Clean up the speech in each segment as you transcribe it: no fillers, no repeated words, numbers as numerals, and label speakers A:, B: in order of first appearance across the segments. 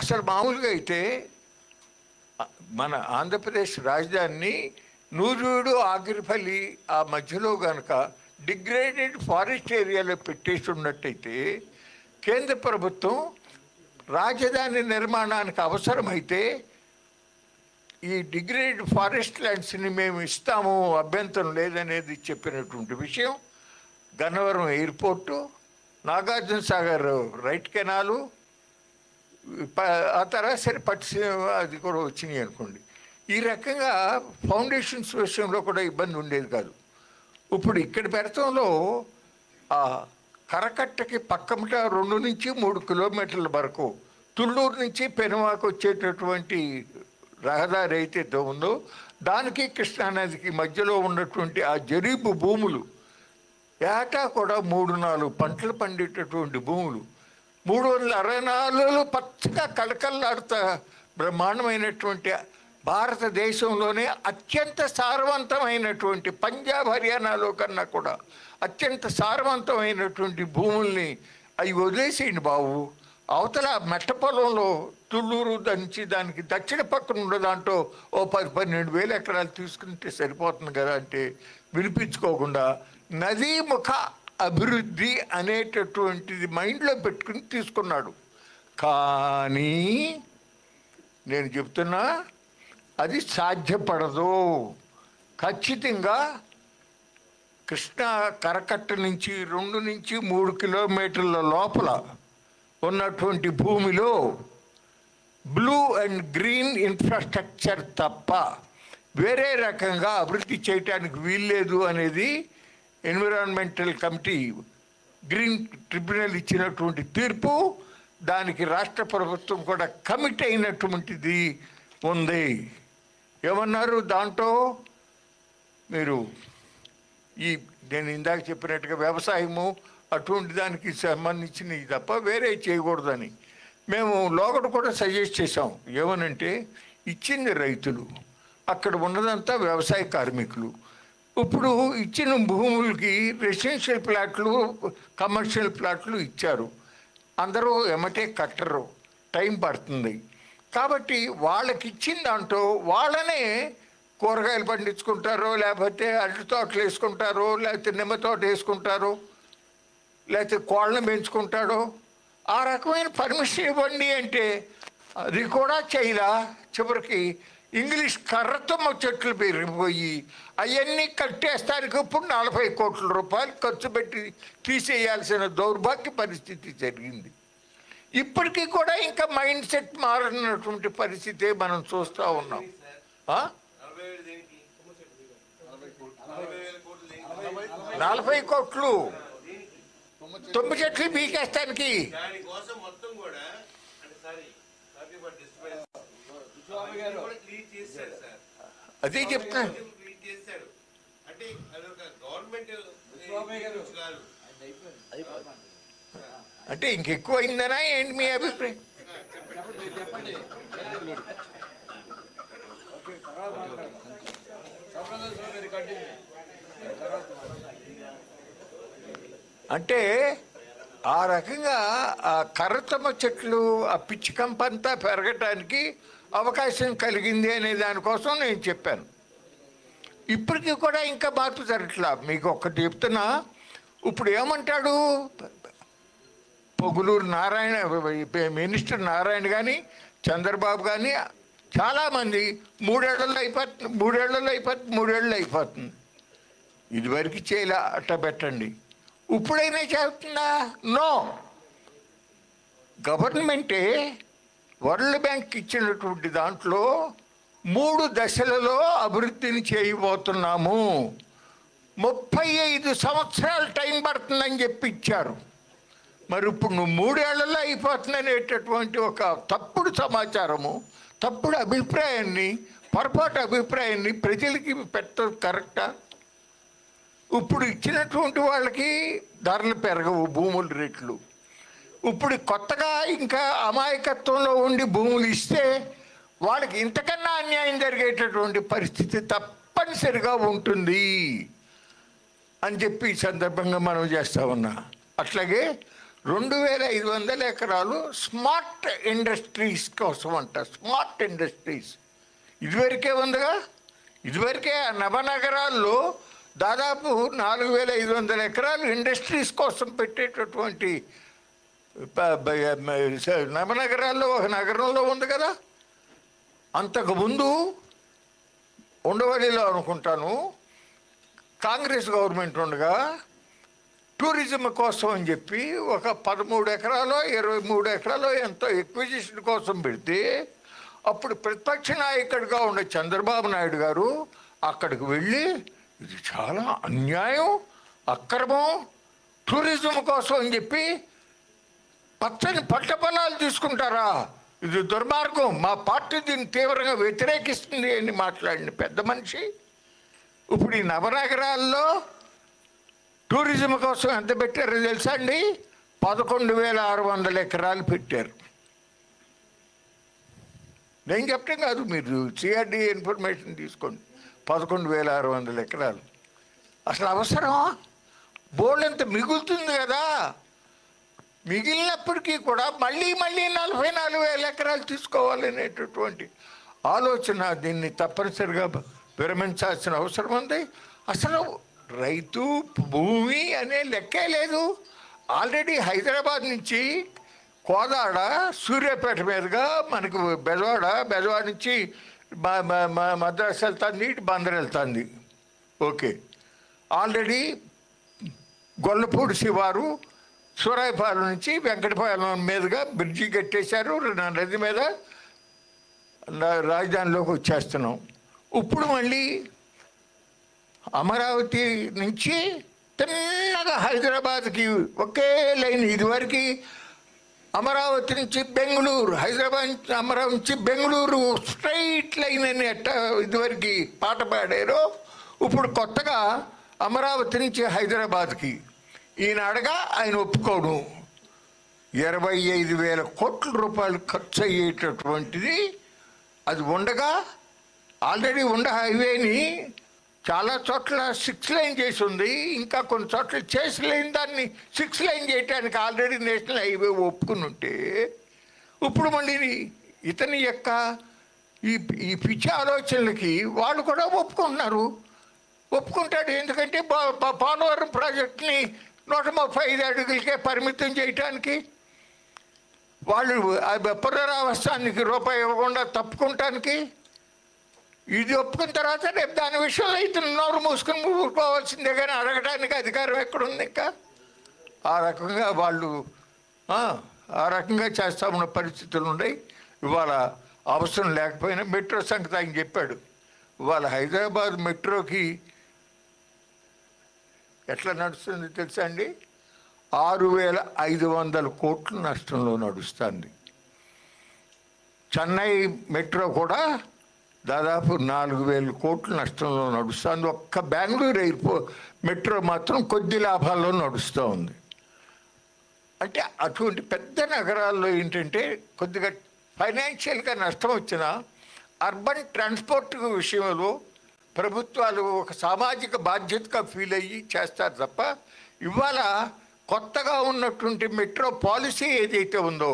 A: అసలు మామూలుగా అయితే మన ఆంధ్రప్రదేశ్ రాజధానిని నూజూడు ఆగిరిపల్లి ఆ మధ్యలో కనుక డిగ్రేడెడ్ ఫారెస్ట్ ఏరియాలో పెట్టేసి ఉన్నట్టయితే కేంద్ర ప్రభుత్వం రాజధాని నిర్మాణానికి అవసరమైతే ఈ డిగ్రేడ్ ఫారెస్ట్ ల్యాండ్స్ని మేము ఇస్తాము, అభ్యంతరం లేదనేది చెప్పినటువంటి విషయం. Gannavaram airport, Nagarjuna Sagar right canal, ఆ తర్వాత సరే అది కూడా వచ్చినాయి అనుకోండి. ఈ రకంగా ఫౌండేషన్స్ విషయంలో కూడా ఇబ్బంది ఉండేది కాదు. ఇప్పుడు ఇక్కడ పెడతంలో ఆ కరకట్టకి పక్కమట 2 నుంచి 3 కిలోమీటర్ల వరకు తుళ్ళూరు నుంచి పెనుమాకు వచ్చేటటువంటి రహదారి అయితే ఉందో దానికి కృష్ణానదికి మధ్యలో ఉన్నటువంటి ఆ జరీబు భూములు ఏటా కూడా 3-4 పంటలు పండేటటువంటి భూములు 364 పచ్చగా కళకళలాడుతా బ్రహ్మాండమైనటువంటి భారతదేశంలోనే అత్యంత సారవంతమైనటువంటి పంజాబ్ హర్యానాలో కన్నా కూడా అత్యంత సారవంతమైనటువంటి భూముల్ని అవి వదిలేసేయండి బాబు. అవతల మెట్ట పొలంలో తుళ్ళూరు దంచి దానికి దక్షిణ పక్కన ఉన్న దాంట్లో 10-12 వేల ఎకరాలు తీసుకుంటే సరిపోతుంది కదా అంటే వినిపించుకోకుండా నదీముఖ అభివృద్ధి అనేటటువంటిది మైండ్లో పెట్టుకుని తీసుకున్నాడు. కానీ నేను చెప్తున్నా అది సాధ్యపడదు. ఖచ్చితంగా కృష్ణా కరకట్ట నుంచి 2 నుంచి 3 కిలోమీటర్ల లోపల ఉన్నటువంటి భూమిలో బ్లూ అండ్ గ్రీన్ ఇన్ఫ్రాస్ట్రక్చర్ తప్ప వేరే రకంగా అభివృద్ధి చేయటానికి వీల్లేదు అనేది ఎన్విరాన్మెంటల్ కమిటీ గ్రీన్ ట్రిబ్యునల్ ఇచ్చినటువంటి తీర్పు. దానికి రాష్ట్ర ప్రభుత్వం కూడా కమిట్ అయినటువంటిది ఉంది. ఏమన్నారు దాంట్లో? మీరు నేను ఇందాక చెప్పినట్టుగా వ్యవసాయము అటువంటి దానికి సంబంధించినవి తప్ప వేరే చేయకూడదని మేము లోగడ కూడా సజెస్ట్ చేసాం. ఏమనంటే ఇచ్చింది రైతులు, అక్కడ ఉన్నదంతా వ్యవసాయ కార్మికులు. ఇప్పుడు ఇచ్చిన భూములకి రెసిడెన్షియల్ ప్లాట్లు, కమర్షియల్ ప్లాట్లు ఇచ్చారు. అందరూ ఎమ్మటే కట్టరు, టైం పడుతుంది. కాబట్టి వాళ్ళకి ఇచ్చిన దాంట్లో వాళ్ళనే కూరగాయలు పండించుకుంటారో, లేకపోతే అరటి తోటలు వేసుకుంటారో, లేకపోతే నిమ్మ తోట వేసుకుంటారో, లేకపోతే కోళ్ళని పెంచుకుంటాడో. ఆ రకమైన పర్మిషన్ ఇవ్వండి అంటే అది కూడా చేయలా. చివరికి ఇంగ్లీష్ కర్రతమ్మ చెట్లు పెరిగిపోయి అవన్నీ కట్టేస్తానికి ఇప్పుడు 40 కోట్ల రూపాయలు ఖర్చు పెట్టి తీసేయాల్సిన దౌర్భాగ్య పరిస్థితి జరిగింది. ఇప్పటికీ కూడా ఇంకా మైండ్ సెట్ మారినటువంటి పరిస్థితే మనం చూస్తూ ఉన్నాం. 40 కోట్లు తుమ్మ చెట్లు పీకేస్తానికి. అదే చెప్తా. అంటే ఇంకెక్కువ అయిందనా ఏంటి మీ అభిప్రాయం? అంటే ఆ రకంగా ఆ కర్రతమ్మ చెట్లు ఆ పిచ్చి కంపంతా పెరగటానికి అవకాశం కలిగింది అనే దానికోసం నేను చెప్పాను. ఇప్పటికీ కూడా ఇంకా మార్పు జరగట్లా. మీకు ఒక్కటి చెప్తున్నా, ఇప్పుడు ఏమంటాడు పొగులూరు నారాయణ, మినిస్టర్ నారాయణ కానీ చంద్రబాబు కానీ చాలామంది 3 ఏళ్ళలో అయిపోతుంది. ఇదివరకు చేయలే, అట్ట పెట్టండి. ఇప్పుడైనా చేస్తుందా? నో. గవర్నమెంటే వరల్డ్ బ్యాంక్ ఇచ్చినటువంటి దాంట్లో 3 దశలలో అభివృద్ధిని చేయబోతున్నాము, 35 సంవత్సరాలు టైం పడుతుందని చెప్పి ఇచ్చారు. మరి ఇప్పుడు నువ్వు 3 ఏళ్లలో అయిపోతుందనేటటువంటి ఒక తప్పుడు సమాచారము, తప్పుడు అభిప్రాయాన్ని, పొరపాటు అభిప్రాయాన్ని ప్రజలకి పెట్టడం కరెక్టా? ఇప్పుడు ఇచ్చినటువంటి వాళ్ళకి ధరలు పెరగవు, భూముల రేట్లు. ఇప్పుడు కొత్తగా ఇంకా అమాయకత్వంలో ఉండి భూములు ఇస్తే వాళ్ళకి ఇంతకన్నా అన్యాయం జరిగేటటువంటి పరిస్థితి తప్పనిసరిగా ఉంటుంది అని చెప్పి ఈ సందర్భంగా మనం చేస్తా ఉన్నా. అట్లాగే 2500 ఎకరాలు స్మార్ట్ ఇండస్ట్రీస్ కోసం అంట. స్మార్ట్ ఇండస్ట్రీస్ ఇదివరకే ఉందిగా. ఇదివరకే ఆ నవనగరాల్లో దాదాపు 4500 ఎకరాలు ఇండస్ట్రీస్ కోసం పెట్టేటటువంటి నవనగరాల్లో ఒక నగరంలో ఉంది కదా. అంతకుముందు ఉండవల్లిలో అనుకుంటాను కాంగ్రెస్ గవర్నమెంట్ ఉండగా టూరిజం కోసం అని చెప్పి ఒక 13 ఎకరాలో 23 ఎకరాలో ఎంతో ఎక్విజిషన్ కోసం పెడితే అప్పుడు ప్రతిపక్ష నాయకుడిగా ఉండే చంద్రబాబు నాయుడు గారు అక్కడికి వెళ్ళి ఇది చాలా అన్యాయం, అక్రమం, టూరిజం కోసం అని చెప్పి పచ్చని పంట పొలాలు తీసుకుంటారా, ఇది దుర్మార్గం, మా పార్టీ దీన్ని తీవ్రంగా వ్యతిరేకిస్తుంది అని మాట్లాడిన పెద్ద మనిషి ఇప్పుడు ఈ నవనగరాల్లో టూరిజం కోసం ఎంత పెట్టారో తెలుసా అండి? 11,600 ఎకరాలు పెట్టారు. నేను చెప్పడం కాదు, మీరు సిఆర్డీఏ ఇన్ఫర్మేషన్ తీసుకోండి. 11,600 ఎకరాలు అసలు అవసరమా? బోర్డంత మిగులుతుంది కదా. మిగిలినప్పటికీ కూడా మళ్ళీ 44,000 ఎకరాలు తీసుకోవాలనేటటువంటి ఆలోచన, దీన్ని తప్పనిసరిగా విరమించాల్సిన అవసరం ఉంది. అసలు రైతు భూమి అనే లెక్కే లేదు. ఆల్రెడీ హైదరాబాద్ నుంచి కోదాడ సూర్యాపేట మీదుగా మనకు బెజవాడ నుంచి మద్రాసు వెళ్తుంది, బందర్ వెళ్తుంది. ఓకే, ఆల్రెడీ గొల్లపూడి శివారు సూరాయిపాలెం నుంచి వెంకటపాలెం మీదుగా బ్రిడ్జి కట్టేశారు. నది మీద రాజధానిలోకి వచ్చేస్తున్నాం. ఇప్పుడు మళ్ళీ అమరావతి నుంచి తిన్నగా హైదరాబాద్కి ఒకే లైన్. ఇదివరకు అమరావతి నుంచి బెంగళూరు, హైదరాబాద్ నుంచి అమరావతి నుంచి బెంగళూరు స్ట్రైట్ లైన్ అని ఎట్ట ఇదివరకు పాట పాడారో ఇప్పుడు కొత్తగా అమరావతి నుంచి హైదరాబాద్కి ఈనాడుగా ఆయన ఒప్పుకోడు. 25,000 కోట్ల రూపాయలు ఖర్చు అయ్యేటటువంటిది అది ఉండగా ఆల్రెడీ ఉండ హైవేని చాలా చోట్ల 6 లైన్ చేసి ఉంది. ఇంకా కొన్ని చోట్ల చేసి లేని దాన్ని 6 లైన్ చేయడానికి ఆల్రెడీ నేషనల్ హైవే ఒప్పుకుని ఉంటే ఇప్పుడు మళ్ళీ ఇతని యొక్క ఈ పిచ్చి ఆలోచనలకి వాళ్ళు కూడా ఒప్పుకుంటాడు. ఎందుకంటే పోలవరం ప్రాజెక్టుని 135 అడుగులకే పరిమితం చేయటానికి, వాళ్ళు పునరావాసానికి రూపాయి ఇవ్వకుండా తప్పుకుంటానికి. ఇది ఒప్పుకున్న తర్వాత రేపు దాని విషయంలో ఇతను నోరు మూసుకుని ఊరుకోవాల్సిందే, కానీ అడగడానికి అధికారం ఎక్కడుంది? ఇంకా ఆ రకంగా వాళ్ళు ఆ రకంగా చేస్తామన్న పరిస్థితులు ఉన్నాయి. ఇవాళ అవసరం లేకపోయినా మెట్రో సంగతి ఆయన చెప్పాడు. ఇవాళ హైదరాబాద్ మెట్రోకి ఎట్లా నడుస్తుంది తెలుసా అండి? 6,500 కోట్ల నష్టంలో నడుస్తుంది. చెన్నై మెట్రో కూడా దాదాపు 4,000 కోట్ల నష్టంలో నడుస్తుంది. ఒక్క బెంగళూరు మెట్రో మాత్రం కొద్ది లాభాల్లో నడుస్తూ ఉంది. అంటే అటువంటి పెద్ద నగరాల్లో ఏంటంటే కొద్దిగా ఫైనాన్షియల్గా నష్టం వచ్చినా అర్బన్ ట్రాన్స్పోర్ట్ విషయంలో ప్రభుత్వాలు ఒక సామాజిక బాధ్యతగా ఫీల్ అయ్యి చేస్తారు తప్ప, ఇవాళ కొత్తగా ఉన్నటువంటి మెట్రో పాలసీ ఏదైతే ఉందో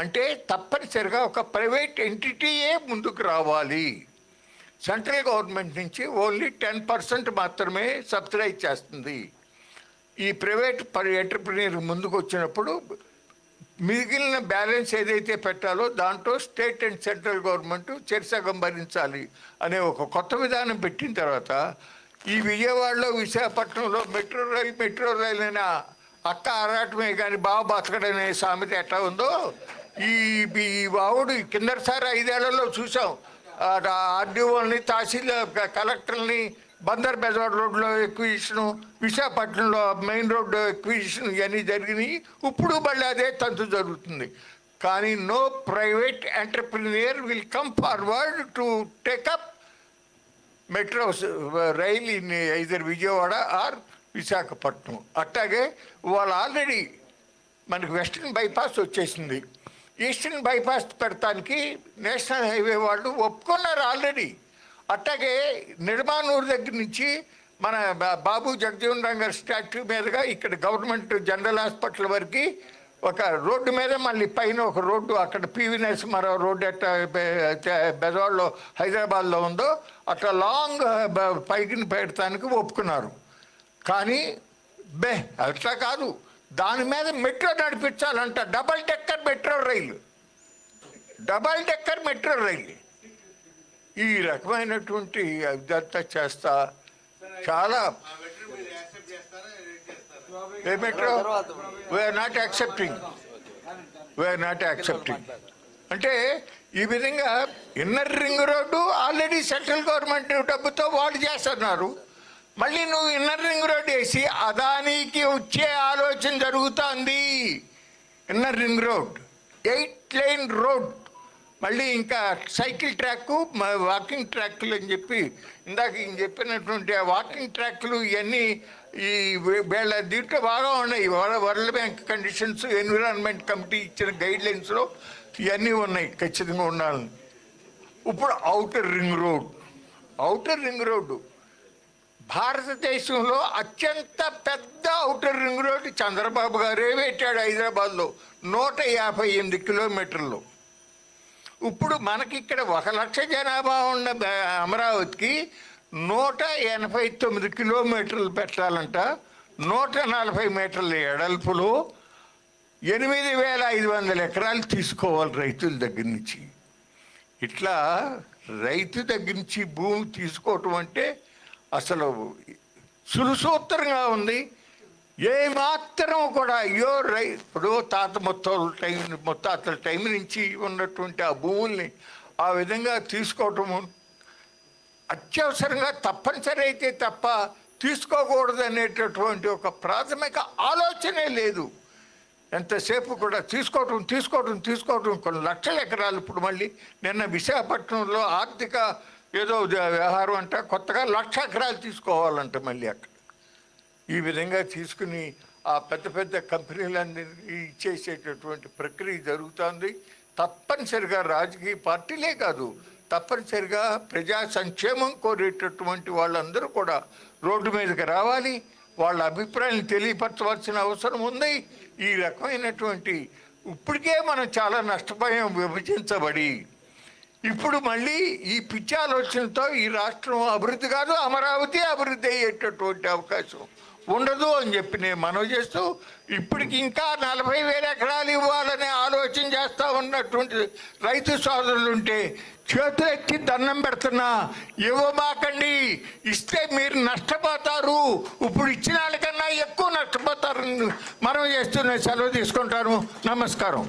A: అంటే తప్పనిసరిగా ఒక ప్రైవేట్ ఎంటిటీయే ముందుకు రావాలి. సెంట్రల్ గవర్నమెంట్ నుంచి ఓన్లీ 10% మాత్రమే సబ్సిడైజ్ చేస్తుంది. ఈ ప్రైవేట్ ఎంటర్ప్రీనియర్ ముందుకు వచ్చినప్పుడు మిగిలిన బ్యాలెన్స్ ఏదైతే పెట్టాలో దాంట్లో స్టేట్ అండ్ సెంట్రల్ గవర్నమెంట్ చెరిసగం భరించాలి అనే ఒక కొత్త విధానం పెట్టిన తర్వాత ఈ విజయవాడలో విశాఖపట్నంలో మెట్రో రైలు అయినా అక్క ఆరాటమే కానీ బాగా బతకడనే సామెత ఎట్లా ఉందో ఈ వావుడు కిందసారి 5 ఏళ్లలో చూసాం. ఆర్డీఓల్ని, తహసీల్దార్, కలెక్టర్ని బందర్ బెజవాడ రోడ్లో ఎక్విజిషను, విశాఖపట్నంలో మెయిన్ రోడ్డు ఎక్విజిషన్ ఇవన్నీ జరిగినాయి. ఇప్పుడు మళ్ళీ అదే తంతు జరుగుతుంది. కానీ no private entrepreneur will come forward to take up metro rail in either Vijayawada or Visakhapatnam. అట్లాగే వాళ్ళు ఆల్రెడీ మనకి వెస్టర్న్ బైపాస్ వచ్చేసింది. ఈస్టర్న్ బైపాస్ పెడతానికి నేషనల్ హైవే వాళ్ళు ఒప్పుకున్నారు ఆల్రెడీ. అట్లాగే నిర్మాణూరు దగ్గర నుంచి మన బాబు జగజీవన్ రామ్ గారి స్టాట్యూ మీదుగా ఇక్కడ గవర్నమెంట్ జనరల్ హాస్పిటల్ వరకు ఒక రోడ్డు మీద మళ్ళీ పైన ఒక రోడ్డు అక్కడ పివి నరసింహారావు రోడ్డు ఎట్లా బెజవాడలో హైదరాబాద్లో ఉందో అట్లా లాంగ్ పైకి పెడతానికి ఒప్పుకున్నారు. కానీ అట్లా కాదు, దాని మీద మెట్రో నడిపించాలంట. డబల్ డెక్కర్ మెట్రో రైలు ఈ రకమైనటువంటి ఇదంతా చేస్తా చాలా మెట్రో వీఆర్ నాట్ యాక్సెప్టింగ్ అంటే ఈ విధంగా inner ring road already central government డబ్బుతో వాళ్ళు చేస్తున్నారు. మళ్ళీ నువ్వు ఇన్నర్ రింగ్ రోడ్డు వేసి అదానికి వచ్చే ఆలోచన జరుగుతుంది. Inner ring road 8 lane road, మళ్ళీ ఇంకా సైకిల్ ట్రాక్, వాకింగ్ ట్రాక్లు అని చెప్పి ఇందాక చెప్పినటువంటి ఆ వాకింగ్ ట్రాక్లు ఇవన్నీ ఈ వీళ్ళ దీంట్లో బాగా ఉన్నాయి. World bank conditions, environment committee ఇచ్చిన గైడ్లైన్స్లో ఇవన్నీ ఉన్నాయి, ఖచ్చితంగా ఉండాలని. ఇప్పుడు ఔటర్ రింగ్ రోడ్డు భారతదేశంలో అత్యంత పెద్ద ఔటర్ రింగ్ రోడ్డు చంద్రబాబు గారే పెట్టాడు హైదరాబాద్లో, 158 కిలోమీటర్లు. ఇప్పుడు మనకి ఇక్కడ 1 లక్ష జనాభా ఉన్న అమరావతికి 189 కిలోమీటర్లు పెట్టాలంట. 140 మీటర్ల ఎడల్పులో 8,500 ఎకరాలు తీసుకోవాలి రైతుల దగ్గర నుంచి. ఇట్లా రైతు దగ్గర నుంచి భూమి తీసుకోవటం అంటే అసలు సులుసూత్రంగా ఉంది. ఏమాత్రం కూడా ఇప్పుడు ముత్తాతల టైం నుంచి ఉన్నటువంటి ఆ భూముల్ని ఆ విధంగా తీసుకోవటం అత్యవసరంగా తప్పనిసరి అయితే తప్ప తీసుకోకూడదు అనేటటువంటి ఒక ప్రాథమిక ఆలోచనే లేదు. ఎంతసేపు కూడా తీసుకోవటం కొన్ని లక్షల ఎకరాలు. ఇప్పుడు మళ్ళీ నిన్న విశాఖపట్నంలో ఆర్థిక ఏదో వ్యవహారం అంట, కొత్తగా 1,00,000 ఎకరాలు తీసుకోవాలంట మళ్ళీ అక్కడ. ఈ విధంగా తీసుకుని ఆ పెద్ద కంపెనీలన్నీ ఇచ్చేసేటటువంటి ప్రక్రియ జరుగుతుంది. తప్పనిసరిగా రాజకీయ పార్టీలే కాదు, తప్పనిసరిగా ప్రజా సంక్షేమం కోరేటటువంటి వాళ్ళందరూ కూడా రోడ్డు మీదకి రావాలి, వాళ్ళ అభిప్రాయాన్ని తెలియపరచవలసిన అవసరం ఉంది. ఈ రకమైనటువంటి ఇప్పటికే మనం చాలా నష్టపోయాం విభజించబడి. ఇప్పుడు మళ్ళీ ఈ పిచ్చి ఆలోచనతో ఈ రాష్ట్రం అభివృద్ధి కాదు, అమరావతి అభివృద్ధి అయ్యేటటువంటి అవకాశం ఉండదు అని చెప్పి నేను మనవి చేస్తూ, ఇప్పటికి ఇంకా 40,000 ఎకరాలు ఇవ్వాలనే ఆలోచన చేస్తూ ఉన్నటువంటి రైతు సోదరులుంటే చేతులెత్తి దండం పెడుతున్నా, ఇవ్వమాకండి. ఇస్తే మీరు నష్టపోతారు, ఇప్పుడు ఇచ్చిన వాళ్ళకన్నా ఎక్కువ నష్టపోతారని మనం చేస్తున్న సెలవు తీసుకుంటాను. నమస్కారం.